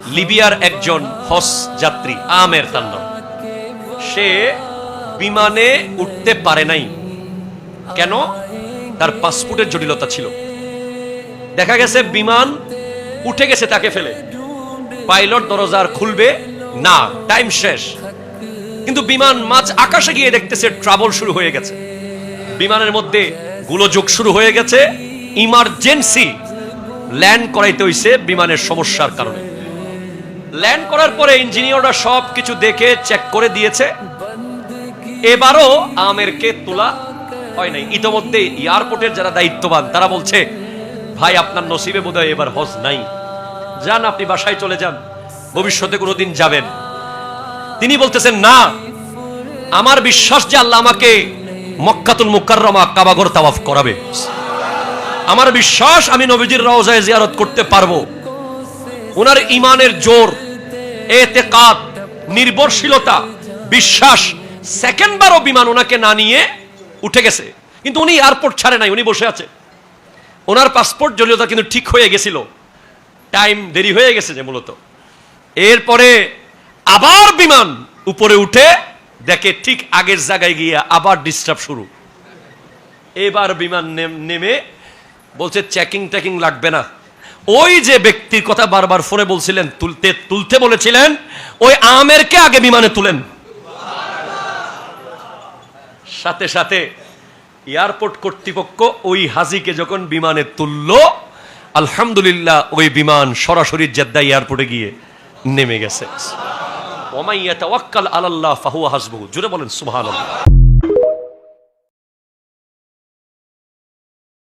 লিবিয়ার একজন হজ যাত্রী আমের তার নাম, সে বিমানে উঠতে পারে নাই। কেন? তার পাসপোর্টের জটিলতা ছিল। দেখা গেছে বিমান উঠে গেছে তাকে ফেলে, পাইলট দরজার খুলবে না, টাইম শেষ। কিন্তু বিমান মাঝ আকাশে গিয়ে দেখতেছে ট্রাবল শুরু হয়ে গেছে, বিমানের মধ্যে গোলযোগ শুরু হয়ে গেছে, ইমার্জেন্সি ল্যান্ড করাইতে হইছে বিমানের সমস্যার কারণে। ল্যান্ড করার পরে ইঞ্জিনিয়াররা সবকিছু দেখে চেক করে দিয়েছে, এবারও আমেরকে তোলা হয় নাই। ইতোমধ্যে এয়ারপোর্টের যারা দায়িত্ববান তারা বলছে, ভাই আপনার নসিবে বোধহয় এবার হজ নাই, যান আপনি বাসায় চলে যান, ভবিষ্যতে কোনোদিন যাবেন। তিনি বলতেছেন, না, আমার বিশ্বাস যে আল্লাহ আমাকে মক্কাতুল মুকাররমা কাবাঘর তাওয়াফ করাবে, আমার বিশ্বাস আমি নবীজির রওজায় জিয়ারত করতে পারবো। ওনার ইমানের জোর, এতেকাদ, নির্ভরশীলতা, বিশ্বাস, সেকেন্ডবারও বিমান ওনাকে না নিয়ে উঠে গেছে। কিন্তু উনি এয়ারপোর্ট ছাড়ে নাই, উনি বসে আছে। ওনার পাসপোর্ট জটিলতা কিন্তু ঠিক হয়ে গেছিল, টাইম দেরি হয়ে গেছে যে মূলত। এরপরে আবার বিমান উপরে উঠে দেখে ঠিক আগের জায়গায় গিয়ে আবার ডিস্টার্ব শুরু। এবার বিমান নেমে বলছে চেকিং টেকিং লাগবে না। ওই যে ব্যক্তির কথা বারবার ফোনে বলছিলেন, তুলতে বলেছিলেন, ওই আমেরকে আগে বিমানে তুলেন। সাথে সাথে এয়ারপোর্ট কর্তৃপক্ষ ওই হাজিকে যখন বিমানে তুললো, আলহামদুলিল্লাহ ওই বিমান সরাসরি জেদ্দা এয়ারপোর্টে গিয়ে নেমে গেছে। ওয়া মান ইয়াতাওয়াক্কাল আলাল্লাহ ফাহুয়া হাসবুহু। জোরে বলেন সুবহানাল্লাহ।